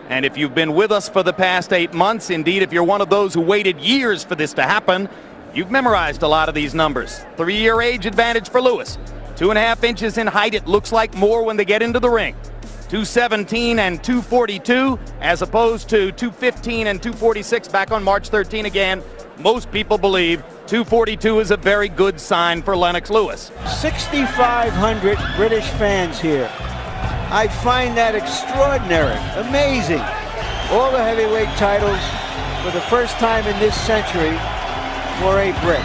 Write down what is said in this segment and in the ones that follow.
And if you've been with us for the past 8 months, indeed, if you're one of those who waited years for this to happen, you've memorized a lot of these numbers. 3-year age advantage for Lewis. 2.5 inches in height. It looks like more when they get into the ring. 217 and 242 as opposed to 215 and 246 back on March 13 again. Most people believe 242 is a very good sign for Lennox Lewis. 6,500 British fans here. I find that extraordinary, amazing. All the heavyweight titles for the first time in this century for a Brit.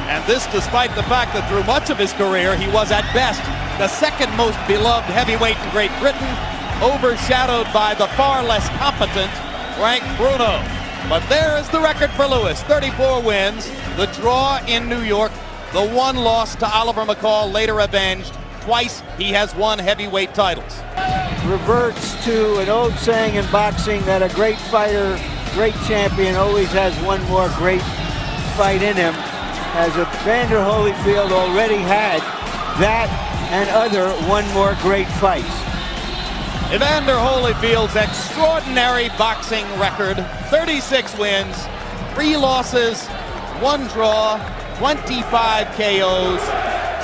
And this despite the fact that through much of his career he was at best the second most beloved heavyweight in Great Britain, overshadowed by the far less competent Frank Bruno. But there is the record for Lewis, 34 wins, the draw in New York, the one loss to Oliver McCall, later avenged. Twice he has won heavyweight titles. Reverts to an old saying in boxing that a great fighter, great champion always has one more great fight in him, as Evander Holyfield already had that and other one more great fights. Evander Holyfield's extraordinary boxing record, 36 wins, 3 losses, 1 draw, 25 KOs,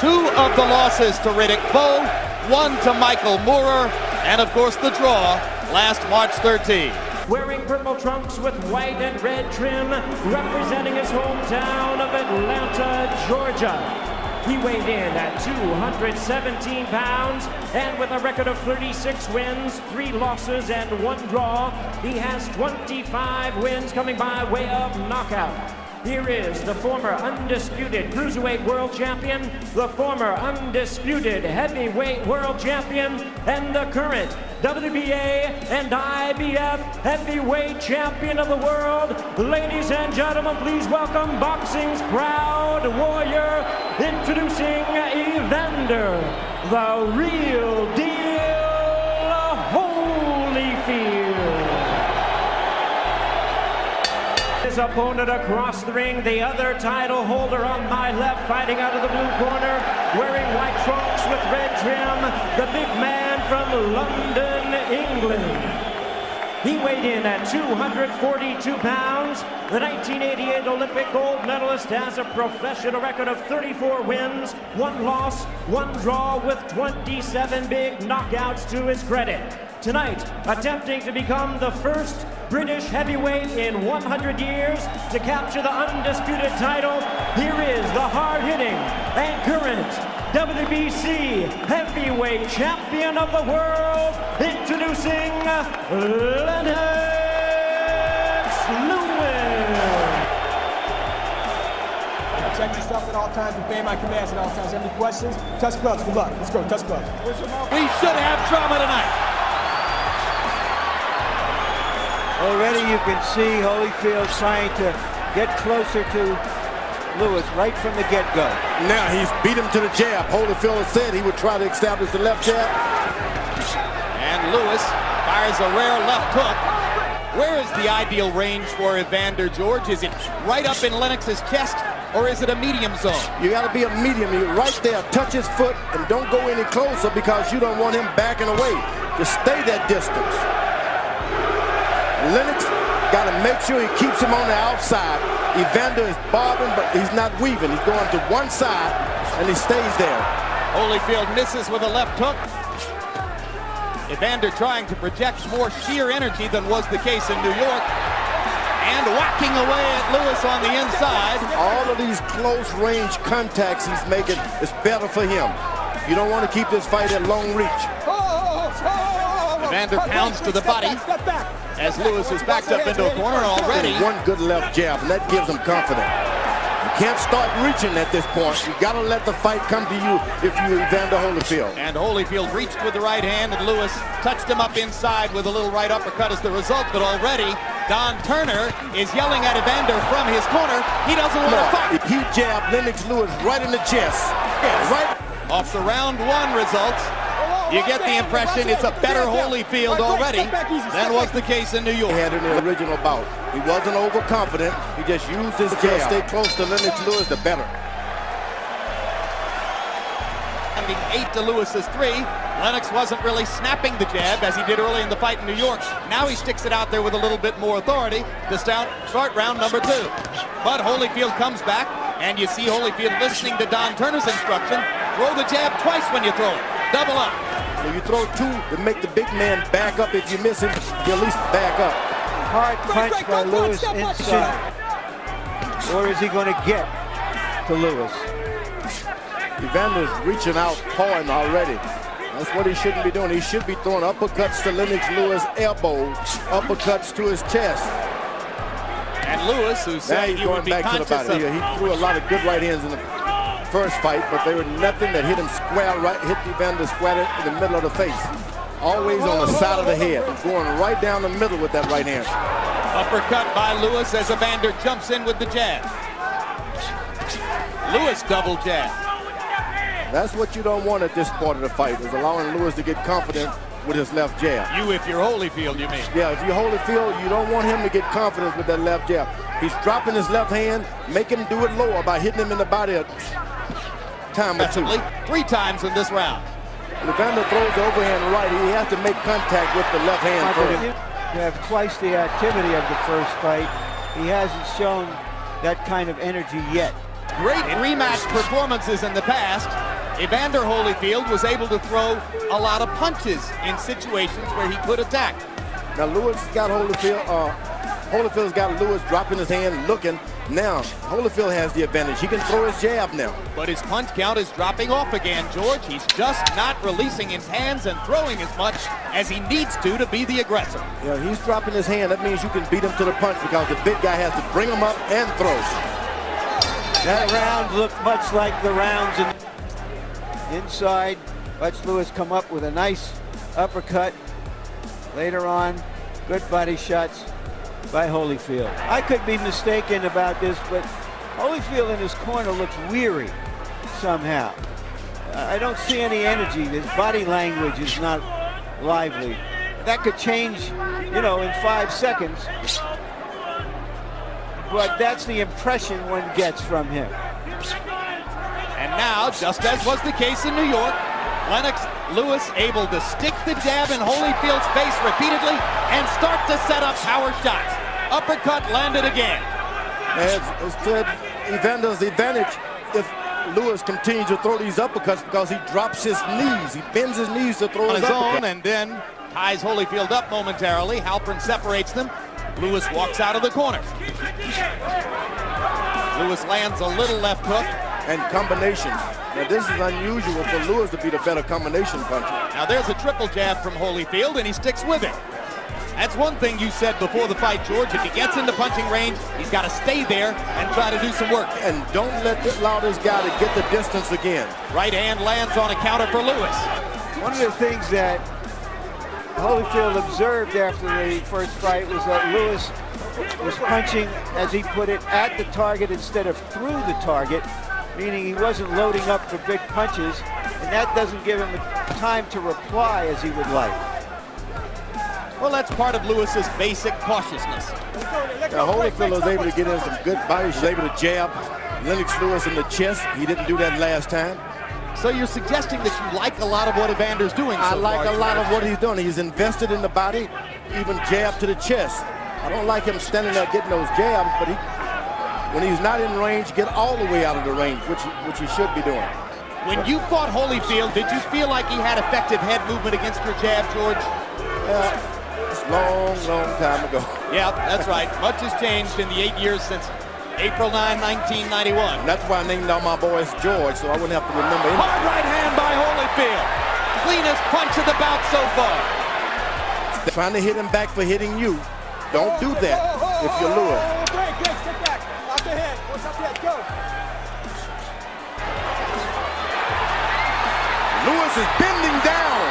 2 of the losses to Riddick Bowe, 1 to Michael Moorer, and of course the draw last March 13. Wearing purple trunks with white and red trim, representing his hometown of Atlanta, Georgia. He weighed in at 217 pounds, and with a record of 36 wins, 3 losses, and 1 draw, he has 25 wins coming by way of knockout. Here is the former undisputed cruiserweight world champion, the former undisputed heavyweight world champion, and the current WBA and IBF heavyweight champion of the world. Ladies and gentlemen, please welcome boxing's proud warrior, introducing Evander, the real deal, Holyfield. His opponent across the ring, the other title holder on my left, fighting out of the blue corner, wearing white trunks with red trim, the big man from London, England. He weighed in at 242 pounds. The 1988 Olympic gold medalist has a professional record of 34 wins, 1 loss, 1 draw, with 27 big knockouts to his credit. Tonight, attempting to become the first British heavyweight in 100 years to capture the undisputed title, here is the hard-hitting and current WBC heavyweight champion of the world, introducing Lennox Lewis. Check yourself at all times, obey my commands at all times. Any questions? Touch gloves, good luck. Let's go, touch gloves. We should have drama tonight. Already you can see Holyfield trying to get closer to Lewis right from the get-go. Now he's beat him to the jab. Holyfield said he would try to establish the left jab. And Lewis fires a rare left hook. Where is the ideal range for Evander, George? Is it right up in Lennox's chest, or is it a medium zone? You got to be a medium. You're right there. Touch his foot and don't go any closer because you don't want him backing away. Just stay that distance. Lennox got to make sure he keeps him on the outside. Evander is bobbing, but he's not weaving. He's going to one side, and he stays there. Holyfield misses with a left hook. Evander trying to project more sheer energy than was the case in New York. And whacking away at Lewis on the inside. All of these close-range contacts he's making is better for him. You don't want to keep this fight at long reach. Evander pounds to the body as Lewis is backed up into a corner already. One good left jab, and that gives him confidence. You can't start reaching at this point. You got to let the fight come to you if you're Evander Holyfield. And Holyfield reached with the right hand, and Lewis touched him up inside with a little right uppercut as the result. But already, Don Turner is yelling at Evander from his corner. He doesn't want to fight. He jabbed Lennox Lewis right in the chest. Right off the round 1 results. You get the impression it's a better Holyfield already than was the case in New York. He had in the original bout. He wasn't overconfident. He just used his jab. Stay close to Lennox Lewis, the better. Handing 8 to Lewis's 3. Lennox wasn't really snapping the jab as he did early in the fight in New York. Now he sticks it out there with a little bit more authority to start round number 2. But Holyfield comes back, and you see Holyfield listening to Don Turner's instruction. Throw the jab twice when you throw it. Double up. So you throw 2 to make the big man back up. If you miss him, you at least back up. Hard punch by Lewis inside. Or is he going to get to Lewis? Evander's reaching out, pawing already. That's what he shouldn't be doing. He should be throwing uppercuts to Lennox Lewis, elbows, uppercuts to his chest. And Lewis, who said he would be back to the body. He threw a lot of good right hands in the first fight, but they were nothing that hit him square right, hit Evander square in the middle of the face. Always on the side of the head, going right down the middle with that right hand. Uppercut by Lewis as Evander jumps in with the jab. Lewis double jab. That's what you don't want at this part of the fight, is allowing Lewis to get confident with his left jab. You, if you're Holyfield, you mean? Yeah, if you're Holyfield, you don't want him to get confidence with that left jab. He's dropping his left hand, make him do it lower by hitting him in the body a time or 2. 3 times in this round. If Evander throws the overhand right, he has to make contact with the left hand first. You have twice the activity of the first fight. He hasn't shown that kind of energy yet. Great rematch performances in the past. Evander Holyfield was able to throw a lot of punches in situations where he could attack. Now Lewis got Holyfield's got Lewis dropping his hand, looking. Now Holyfield has the advantage. He can throw his jab now. But his punch count is dropping off again, George. He's just not releasing his hands and throwing as much as he needs to be the aggressor. Yeah, he's dropping his hand. That means you can beat him to the punch because the big guy has to bring him up and throw. That round looked much like the rounds inside. Watch Lewis come up with a nice uppercut. Later on, good body shots by Holyfield. I could be mistaken about this, but Holyfield in his corner looks weary somehow. I don't see any energy. His body language is not lively. That could change, you know, in 5 seconds. But that's the impression one gets from him. And now, just as was the case in New York, Lennox Lewis able to stick the jab in Holyfield's face repeatedly and start to set up power shots. Uppercut landed again. As said, Evander's advantage if Lewis continues to throw these uppercuts because he drops his knees. He bends his knees to throw on his own and then ties Holyfield up momentarily. Halpern separates them. Lewis walks out of the corner. Lewis lands a little left hook. And combinations. Now this is unusual for Lewis to be the better combination puncher. Now there's a triple jab from Holyfield and he sticks with it. That's one thing you said before the fight, George. If he gets into punching range, he's got to stay there and try to do some work. And don't allow this guy to get the distance again. Right hand lands on a counter for Lewis. One of the things that Holyfield observed after the first fight was that Lewis was punching, as he put it, at the target instead of through the target, meaning he wasn't loading up for big punches, and that doesn't give him the time to reply as he would like. Well, that's part of Lewis's basic cautiousness. Now, Holyfield was able to get in some good bodies. He was able to jab Lennox Lewis in the chest. He didn't do that last time. So you're suggesting that you like a lot of what Evander's doing so I like far, a lot of what he's doing. He's invested in the body, even jab to the chest. I don't like him standing there getting those jabs, but when he's not in range, get all the way out of the range, which he should be doing. When you fought Holyfield, did you feel like he had effective head movement against your jab, George? It's a long, long time ago. Yeah, that's right. Much has changed in the 8 years since April 9, 1991. And that's why I named all my boys George, so I wouldn't have to remember anything. Hard right hand by Holyfield. Cleanest punch of the bout so far. Trying to hit him back for hitting you. Don't do that if you're Lewis. Great, step back. Out the head. What's up there? Go. Lewis is bending down.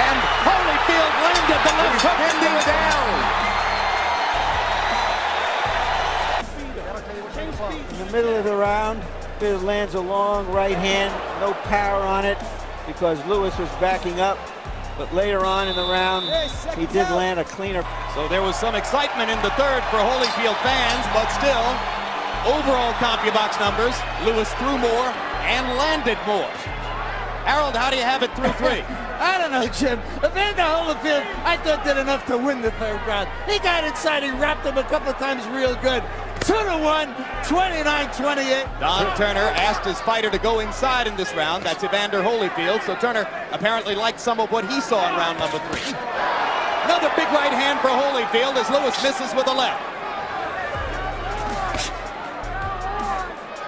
And Holyfield landed the left hook. Bending down. In the middle of the round, Holyfield lands a long right hand, no power on it because Lewis was backing up. But later on in the round, he did land a cleaner. So there was some excitement in the third for Holyfield fans, but still, overall CompuBox numbers, Lewis threw more and landed more. Harold, how do you have it through 3? I don't know, Jim. Evander Holyfield, I thought did enough to win the third round. He got inside, he wrapped him a couple of times real good. 2-1, 29-28. Don Turner asked his fighter to go inside in this round. That's Evander Holyfield. So Turner apparently liked some of what he saw in round number 3. Another big right hand for Holyfield as Lewis misses with a left.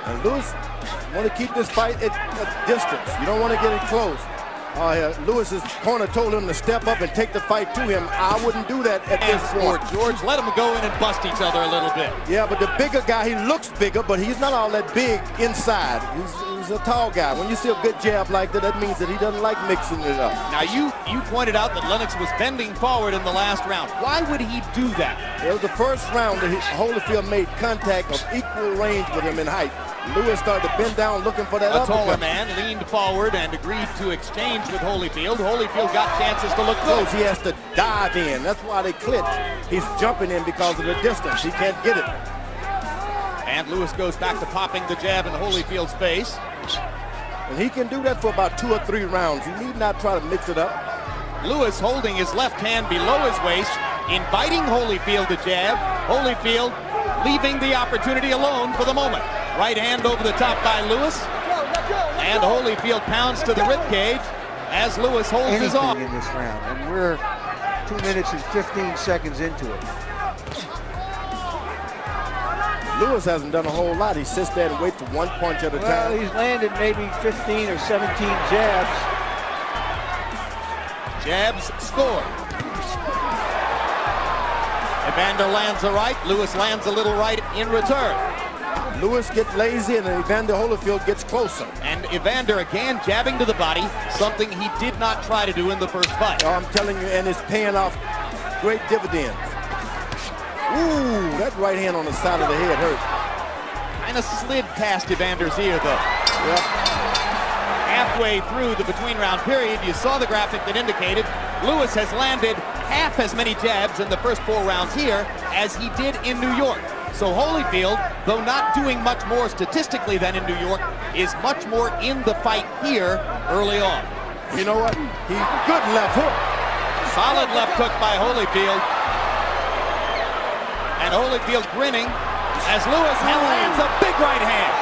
And Lewis want to keep this fight at distance. You don't want to get it close. Lewis's corner told him to step up and take the fight to him. I wouldn't do that at this point. George, let them go in and bust each other a little bit. Yeah, but the bigger guy, he looks bigger, but he's not all that big inside. He's a tall guy. When you see a good jab like that, that means that he doesn't like mixing it up. Now, you pointed out that Lennox was bending forward in the last round. Why would he do that? It was the first round that Holyfield made contact of equal range with him in height. Lewis started to bend down looking for that uppercut. A taller man leaned forward and agreed to exchange with Holyfield. Holyfield got chances to look close. He has to dive in. That's why they clinch. He's jumping in because of the distance. He can't get it. And Lewis goes back to popping the jab in Holyfield's face. And he can do that for about 2 or 3 rounds. You need not try to mix it up. Lewis holding his left hand below his waist, inviting Holyfield to jab. Holyfield leaving the opportunity alone for the moment. Right hand over the top by Lewis. And Holyfield pounds to the ribcage as Lewis holds his off. In this round, and we're 2 minutes and 15 seconds into it. Lewis hasn't done a whole lot. He sits there and waits for 1 punch at a time. Well, he's landed maybe 15 or 17 jabs. Jabs score. Evander lands a right. Lewis lands a little right in return. Lewis gets lazy and Evander Holyfield gets closer. And Evander again jabbing to the body, something he did not try to do in the first fight. Oh, I'm telling you, and it's paying off great dividends. Ooh, that right hand on the side of the head hurt. Kind of slid past Evander's ear, though. Yep. Halfway through the between-round period, you saw the graphic that indicated Lewis has landed half as many jabs in the first 4 rounds here as he did in New York. So Holyfield, though not doing much more statistically than in New York, is much more in the fight here early on. You know what? Good left hook. Solid left hook by Holyfield. And Holyfield grinning as Lewis lands a big right hand.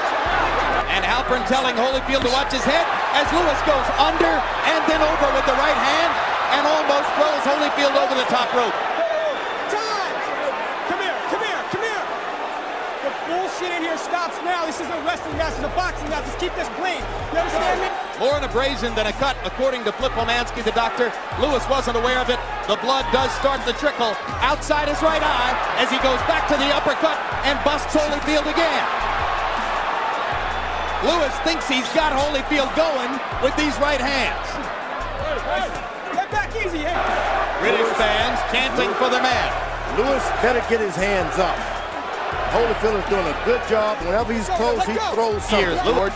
And Halpern telling Holyfield to watch his head as Lewis goes under and then over with the right hand and almost throws Holyfield over the top rope. Bullshit in here stops now. This isn't a wrestling match, it's a boxing match. Just keep this clean. You understand me? More an abrasion than a cut, according to Flip Womansky, the doctor. Lewis wasn't aware of it. The blood does start to trickle outside his right eye as he goes back to the uppercut and busts Holyfield again. Lewis thinks he's got Holyfield going with these right hands. Get back easy, hey. British fans chanting for the man. Lewis better get his hands up. Holyfield is doing a good job. Whenever he's close, he throws something. George.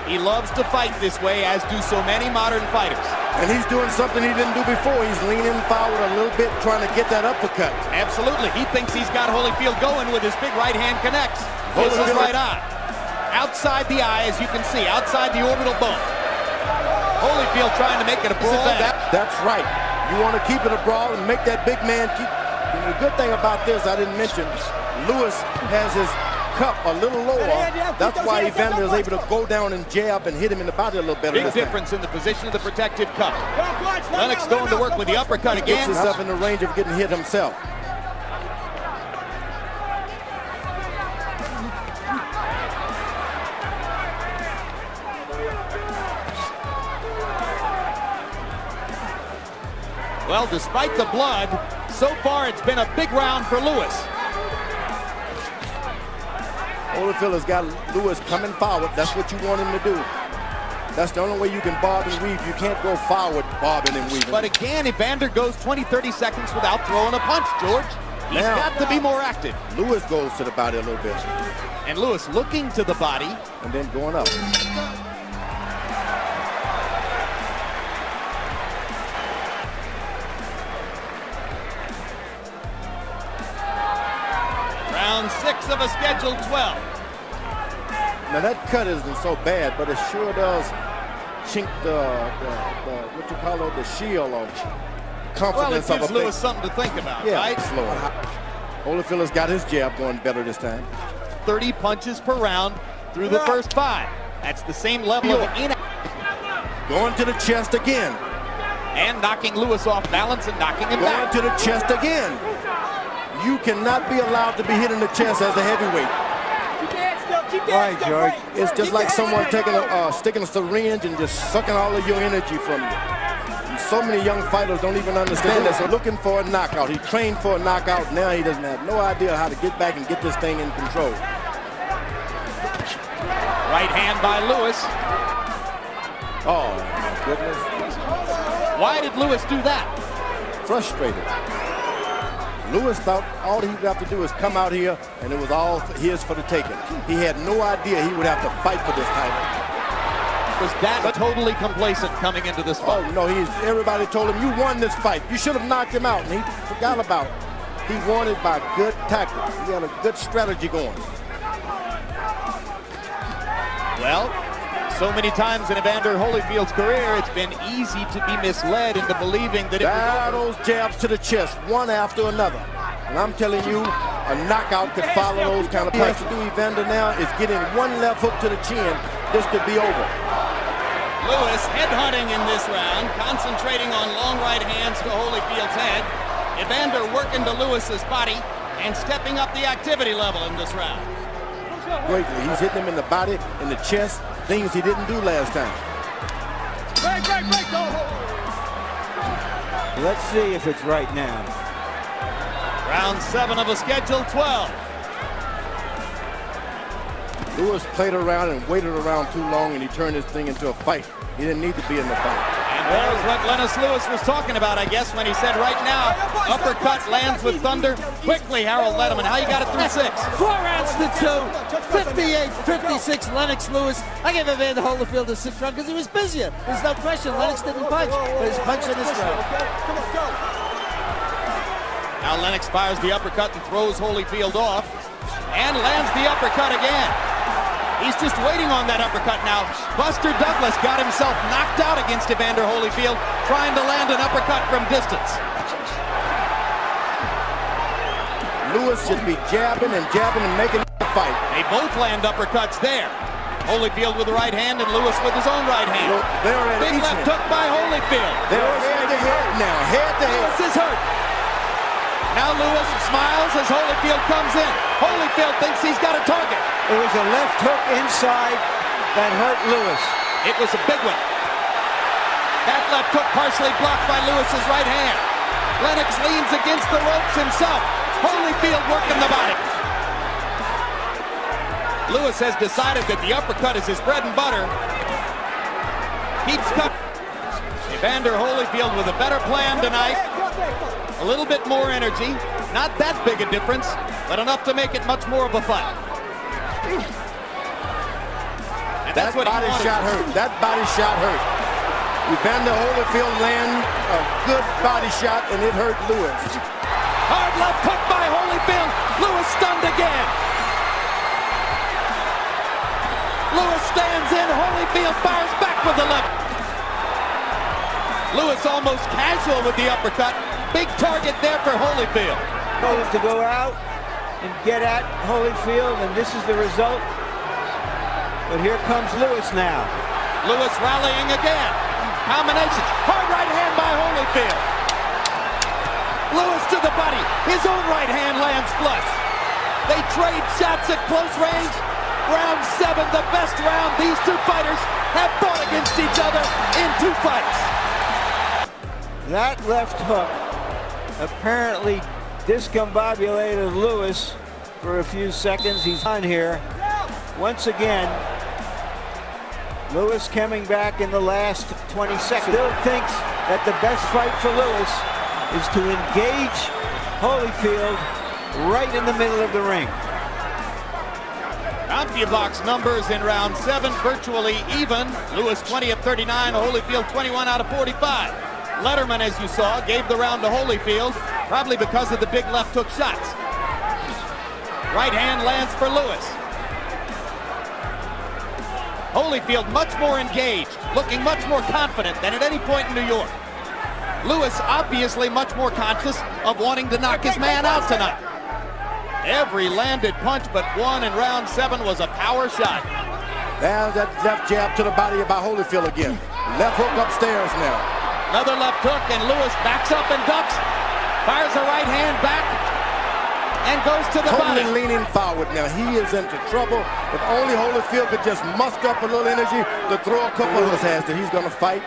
He loves to fight this way, as do so many modern fighters. And he's doing something he didn't do before. He's leaning forward a little bit, trying to get that uppercut. Absolutely. He thinks he's got Holyfield going with his big right hand connects. This is right eye. Outside the eye, as you can see, outside the orbital bone. Holyfield trying to make it a brawl. That's right. You want to keep it a brawl and make that big man keep. And the good thing about this, I didn't mention, Lewis has his cup a little lower. That's why Evander is able to go down and jab and hit him in the body a little better. Big difference in the position of the protected cup. Lennox going to work with the uppercut again. Gets himself in the range of getting hit himself. Well, despite the blood, so far it's been a big round for Lewis. Holyfield has got Lewis coming forward. That's what you want him to do. That's the only way you can bob and weave. You can't go forward bobbing and weaving. But again, Evander goes 20-30 seconds without throwing a punch, George. He's got to be more active. Lewis goes to the body a little bit. And Lewis looking to the body. And then going up. Round 6 of a scheduled 12. Now that cut isn't so bad, but it sure does chink what you call it, the shield of confidence well, it gives of a Lewis something to think about, yeah, right? Slow. Holyfield has got his jab going better this time. 30 punches per round through the first 5. That's the same level of going to the chest again. And knocking Lewis off balance and knocking him back. Going to the chest again. You cannot be allowed to be hit in the chest as a heavyweight. Right, George. It's just like someone taking sticking a syringe and just sucking all of your energy from you. And so many young fighters don't even understand that. So looking for a knockout. He trained for a knockout. Now he doesn't have no idea how to get back and get this thing in control. Right hand by Lewis. Oh, my goodness. Why did Lewis do that? Frustrated. Lewis thought all he would have to do is come out here and it was all his for the taking. He had no idea he would have to fight for this title. Was that totally complacent coming into this fight? Oh, no, everybody told him, you won this fight. You should have knocked him out, and he forgot about it. He won it by good tactics. He had a good strategy going. Well, so many times in Evander Holyfield's career, it's been easy to be misled into believing that it was those jabs to the chest, one after another. And I'm telling you, a knockout could follow those kind of punches. What Evander now is getting one left hook to the chin. This could be over. Lewis headhunting in this round, concentrating on long right hands to Holyfield's head. Evander working to Lewis's body and stepping up the activity level in this round. Greatly. He's hitting him in the body, in the chest, things he didn't do last time. Let's see if it's right now. Round 7 of a scheduled 12. Lewis played around and waited around too long, and he turned this thing into a fight. He didn't need to be in the fight. And there's what Lennox Lewis was talking about, I guess, when he said right now, uppercut lands with thunder. Quickly, Harold Letterman, how you got it 3-6? 4 rounds to 2, 58-56, Lennox Lewis. I give Evander Holyfield a 6th round because he was busier. There's no question, Lennox didn't punch, but he's punching this round. Now Lennox fires the uppercut and throws Holyfield off, and lands the uppercut again. He's just waiting on that uppercut now. Buster Douglas got himself knocked out against Evander Holyfield, trying to land an uppercut from distance. Lewis should be jabbing and making the fight. They both land uppercuts there. Holyfield with the right hand and Lewis with his own right hand. Big left hook by Holyfield. They're head to head now, head to head. Lewis is hurt. Now Lewis smiles as Holyfield comes in. Holyfield thinks he's got a target. It was a left hook inside that hurt Lewis. It was a big one. That left hook partially blocked by Lewis's right hand. Lennox leans against the ropes himself. Holyfield working the body. Lewis has decided that the uppercut is his bread and butter. Keeps coming. Evander Holyfield with a better plan tonight. A little bit more energy. Not that big a difference, but enough to make it much more of a fight. And that's what body shot hurt. That body shot hurt. Evander Holyfield landed a good body shot, and it hurt Lewis. Hard left hook by Holyfield. Lewis stunned again. Lewis stands in. Holyfield fires back with the left. Lewis almost casual with the uppercut. Big target there for Holyfield. To go out and get at Holyfield, and this is the result. But here comes Lewis now. Lewis rallying again. Combinations. Hard right hand by Holyfield. Lewis to the body. His own right hand lands flush. They trade shots at close range. Round 7, the best round these two fighters have fought against each other in 2 fights. That left hook apparently discombobulated Lewis for a few seconds. He's on here. Once again, Lewis coming back in the last 20 seconds. Still thinks that the best fight for Lewis is to engage Holyfield right in the middle of the ring. CompuBox numbers in round 7 virtually even. Lewis 20 of 39, Holyfield 21 out of 45. Letterman, as you saw, gave the round to Holyfield, probably because of the big left hook shots. Right hand lands for Lewis. Holyfield much more engaged, looking much more confident than at any point in New York. Lewis obviously much more conscious of wanting to knock his man out tonight. Every landed punch but one in round 7 was a power shot. There's that left jab to the body by Holyfield again. Left hook upstairs now. Another left hook, and Lewis backs up and ducks. Fires a right hand back and goes to the body. Totally leaning forward now. He is into trouble. If only Holyfield could just muster up a little energy to throw a couple of those hands that he's going to fight.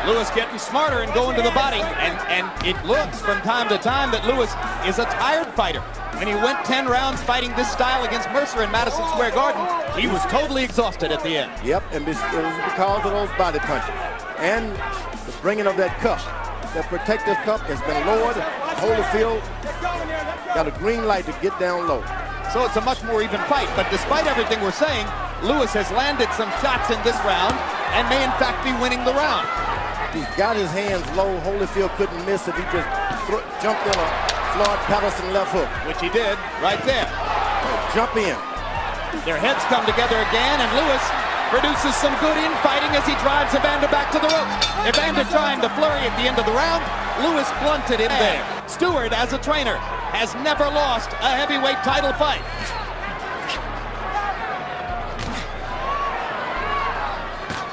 Lewis getting smarter and going to the body, and it looks from time to time that Lewis is a tired fighter. When he went 10 rounds fighting this style against Mercer in Madison Square Garden, he was totally exhausted at the end. Yep, and it was because of those body punches. And the bringing of that cup. That protective cup has been lowered. Holyfield got a green light to get down low. So it's a much more even fight, but despite everything we're saying, Lewis has landed some shots in this round and may in fact be winning the round. He's got his hands low. Holyfield couldn't miss if he just jumped in a Floyd Patterson left hook. Which he did right there. Jump in. Their heads come together again, and Lewis produces some good infighting as he drives Evander back to the ropes. Evander trying to flurry at the end of the round. Lewis blunted him there. Stewart, as a trainer, has never lost a heavyweight title fight.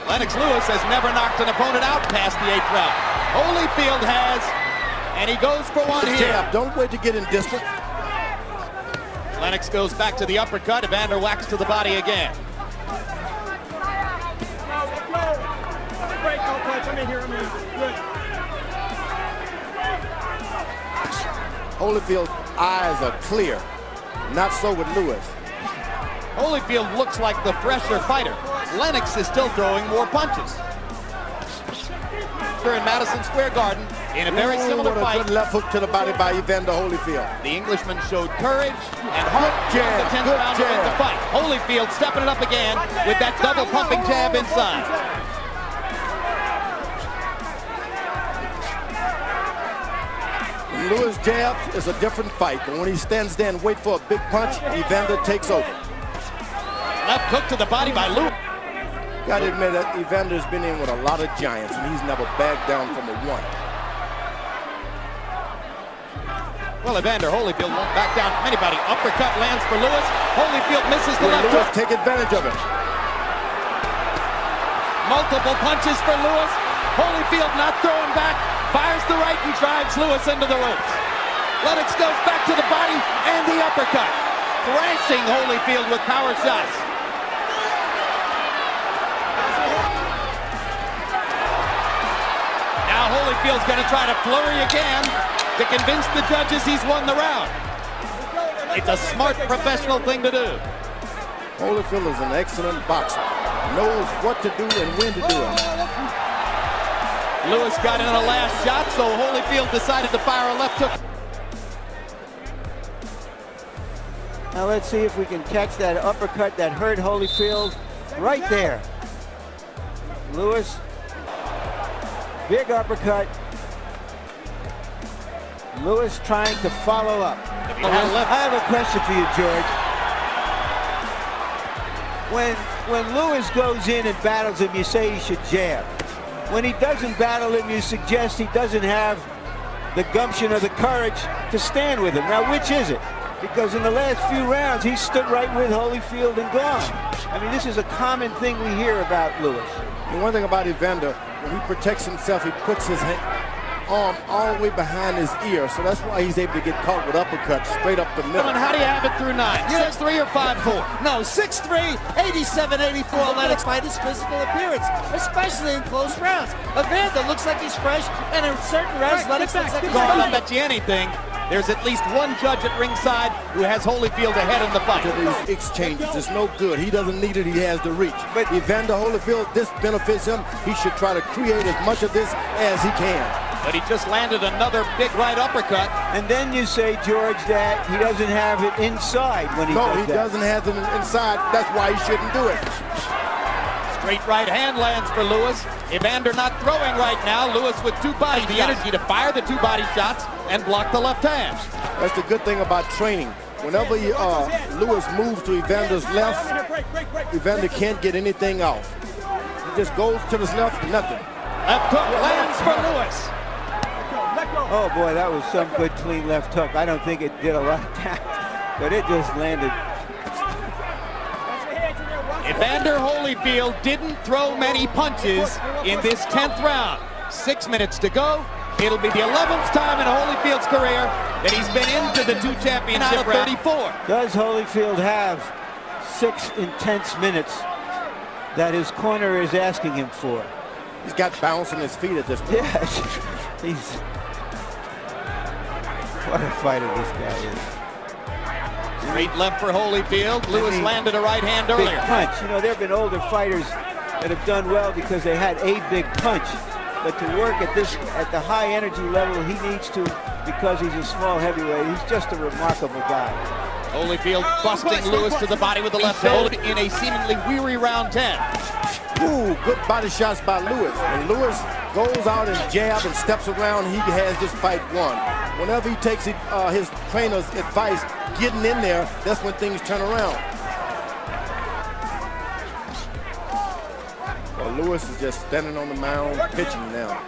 Lennox Lewis has never knocked an opponent out past the 8th round. Holyfield has, and he goes for one here. Jab, don't wait to get in distance. Lennox goes back to the uppercut. Evander whacks to the body again. Break, no punch. I'm in here. Good. Holyfield's eyes are clear. Not so with Lewis. Holyfield looks like the fresher fighter. Lennox is still throwing more punches. In Madison Square Garden, in a very similar fight. Good left hook to the body by Evander Holyfield. The Englishman showed courage and heart in the 10th round to win the fight. Holyfield stepping it up again with that double pumping jab inside. When Lewis jabs, it's a different fight. But when he stands there and waits for a big punch, Evander takes over. Left hook to the body by Lewis. Got to admit that Evander's been in with a lot of giants, and he's never backed down from a one. Well, Evander Holyfield won't back down from anybody. Uppercut lands for Lewis. Holyfield misses the left hook. Take advantage of it. Multiple punches for Lewis. Holyfield not throwing back. Fires the right and drives Lewis into the ropes. Lennox goes back to the body and the uppercut. Thrashing Holyfield with power shots. Now Holyfield's going to try to flurry again to convince the judges he's won the round. It's a smart professional thing to do. Holyfield is an excellent boxer. Knows what to do and when to do it. Lewis got in a last shot, so Holyfield decided to fire a left hook. Now let's see if we can catch that uppercut that hurt Holyfield right there. Lewis, big uppercut. Lewis trying to follow up. I have a question for you, George. When Lewis goes in and battles him, you say he should jab. When he doesn't battle him, you suggest he doesn't have the gumption or the courage to stand with him. Now, which is it? Because in the last few rounds, he stood right with Holyfield and gone. I mean, this is a common thing we hear about Lewis. And one thing about Evander, when he protects himself, he puts his arm all the way behind his ear, so that's why he's able to get caught with uppercuts straight up the middle. How do you have it through 9? 6'3" or 5'4"? No, 6'3", 87, 84. Lennox fight his physical appearance, especially in close rounds. Evander looks like he's fresh, and in certain rounds, Lennox looks like he's I'll bet you anything. There's at least one judge at ringside who has Holyfield ahead in the fight. These exchanges, it's no good. He doesn't need it, he has the reach. But Evander Holyfield, this benefits him. He should try to create as much of this as he can. But he just landed another big right uppercut. And then you say, George, that he doesn't have it inside when he does that. No, he doesn't have it inside. That's why he shouldn't do it. Great right hand lands for Lewis. Evander not throwing right now. Lewis with two body shots. The energy to fire the two body shots and block the left hand. That's the good thing about training. Whenever Lewis moves to Evander's left, Evander can't get anything off. He just goes to his left, nothing. Left hook lands for Lewis. Oh boy, that was some good clean left hook. I don't think it did a lot of damage, but it just landed. Evander Holyfield didn't throw many punches in this 10th round. 6 minutes to go. It'll be the 11th time in Holyfield's career that he's been into the two championship round. 34. Does Holyfield have 6 intense minutes that his corner is asking him for? He's got bounce on his feet at this point. Yeah, what a fighter this guy is. Great left for Holyfield. Lewis landed a right hand earlier. Big punch. You know, there have been older fighters that have done well because they had a big punch. But to work at the high energy level he needs to, because he's a small heavyweight, he's just a remarkable guy. Holyfield busting Lewis to the body with the left hand in a seemingly weary round 10. Ooh, good body shots by Lewis. When Lewis goes out and jab and steps around, he has this fight won. Whenever he takes his trainer's advice, getting in there, that's when things turn around. Well, Lewis is just standing on the mound, pitching now.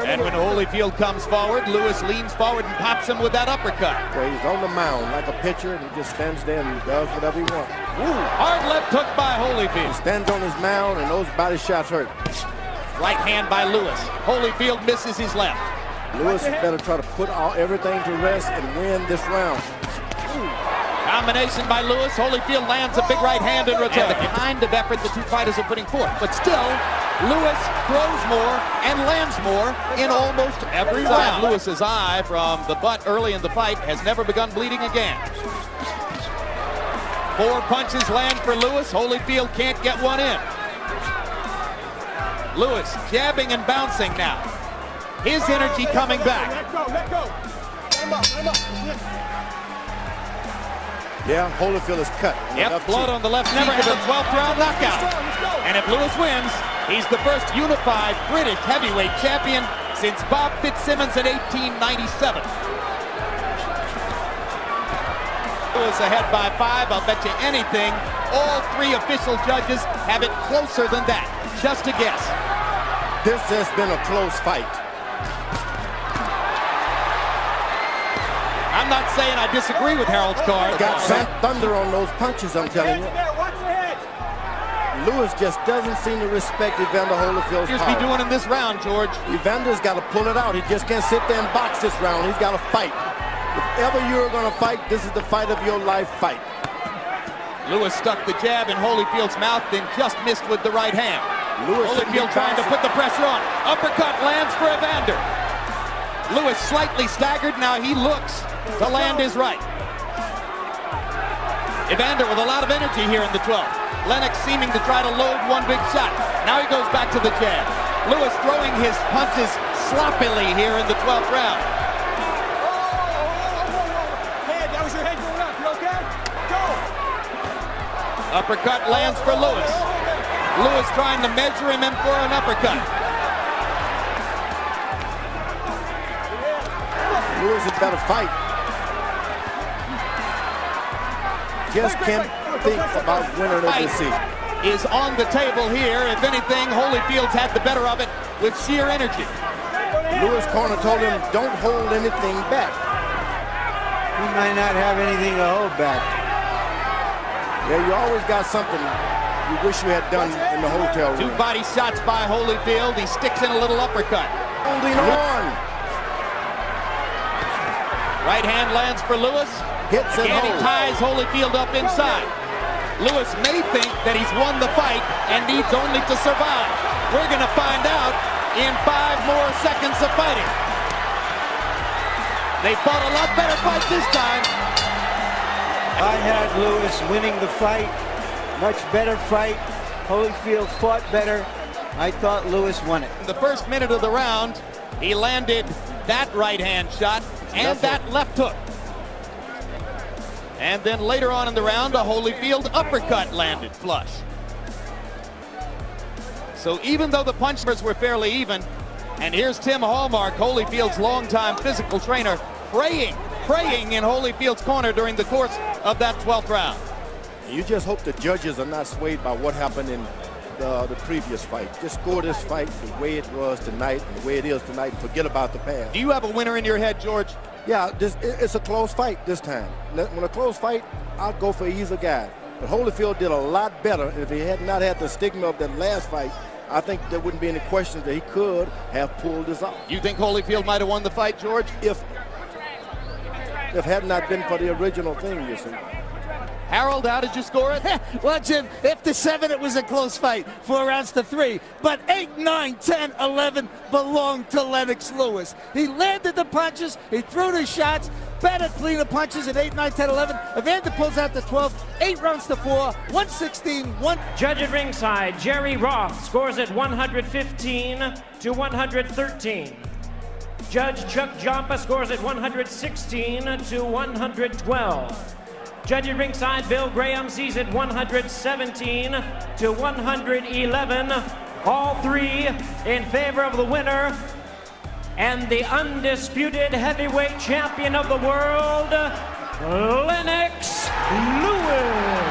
And when Holyfield comes forward, Lewis leans forward and pops him with that uppercut. So he's on the mound like a pitcher, and he just stands there and does whatever he wants. Ooh, hard left hook by Holyfield. He stands on his mound, and those body shots hurt. Right hand by Lewis. Holyfield misses his left. Lewis better try to put everything to rest and win this round. Ooh. Combination by Lewis. Holyfield lands a big right hand in return. The kind of effort the two fighters are putting forth. But still, Lewis throws more and lands more in almost every round. Lewis's eye from the butt early in the fight has never begun bleeding again. 4 punches land for Lewis. Holyfield can't get one in. Lewis jabbing and bouncing now. His energy coming back. Let go. Let him up, let him up. Yeah, Holyfield is cut. Yep, blood on the left cheek of the 12th round knockout. And if Lewis wins, he's the first unified British heavyweight champion since Bob Fitzsimmons in 1897. Lewis ahead by 5. I'll bet you anything. All 3 official judges have it closer than that. Just a guess. This has been a close fight. I'm not saying I disagree with Harold's card. Got some thunder on those punches, I'm telling you. Lewis just doesn't seem to respect Evander Holyfield's Here's power. be doing in this round, George. Evander's got to pull it out. He just can't sit there and box this round. He's got to fight. If ever you're going to fight, this is the fight of your life fight. Lewis stuck the jab in Holyfield's mouth, then just missed with the right hand. Holyfield trying to put the pressure on. Uppercut lands for Evander. Lewis slightly staggered. Now he looks to land his right. Evander with a lot of energy here in the 12th. Lennox seeming to try to load one big shot. Now he goes back to the jab. Lewis throwing his punches sloppily here in the 12th round. Head, that was your head going up. You okay? Go! Uppercut lands for Lewis. Lewis trying to measure him in for an uppercut. Lewis has got to fight. Just can't think about winning this season. Is on the table here. If anything, Holyfield's had the better of it with sheer energy. Lewis' corner told him, don't hold anything back. He might not have anything to hold back. Yeah, you always got something you wish you had done in the hotel room. 2 body shots by Holyfield. He sticks in a little uppercut. Holding on. Right hand lands for Lewis. Hits and Again, he holds. ties Holyfield up inside. Lewis may think that he's won the fight and needs only to survive. We're going to find out in 5 more seconds of fighting. They fought a lot better fight this time. I had Lewis winning the fight. Much better fight. Holyfield fought better. I thought Lewis won it. In the first minute of the round, he landed that right hand shot and that left hook. And then later on in the round, a Holyfield uppercut landed flush. So even though the punches were fairly even, and here's Tim Hallmark, Holyfield's longtime physical trainer, praying in Holyfield's corner during the course of that 12th round. You just hope the judges are not swayed by what happened in the previous fight. Just score this fight the way it was tonight and the way it is tonight and forget about the past. Do you have a winner in your head, George? Yeah, it's a close fight this time. When a close fight, I'll go for either guy. But Holyfield did a lot better. If he had not had the stigma of that last fight, I think there wouldn't be any question that he could have pulled this off. You think Holyfield might have won the fight, George? If had not been for the original thing, you see. Harold, how did you score it? Well, Jim, after 7, it was a close fight, 4 rounds to 3. But 8, 9, 10, 11 belonged to Lennox Lewis. He landed the punches, he threw the shots, better cleaner punches at 8, 9, 10, 11. Evander pulls out the 12, 8 rounds to 4, 116, 1. Judge at ringside, Jerry Roth scores it 115 to 113. Judge Chuck Joppa scores it 116 to 112. Judge at ringside, Bill Graham sees it 117 to 111. All three in favor of the winner and the undisputed heavyweight champion of the world, Lennox Lewis.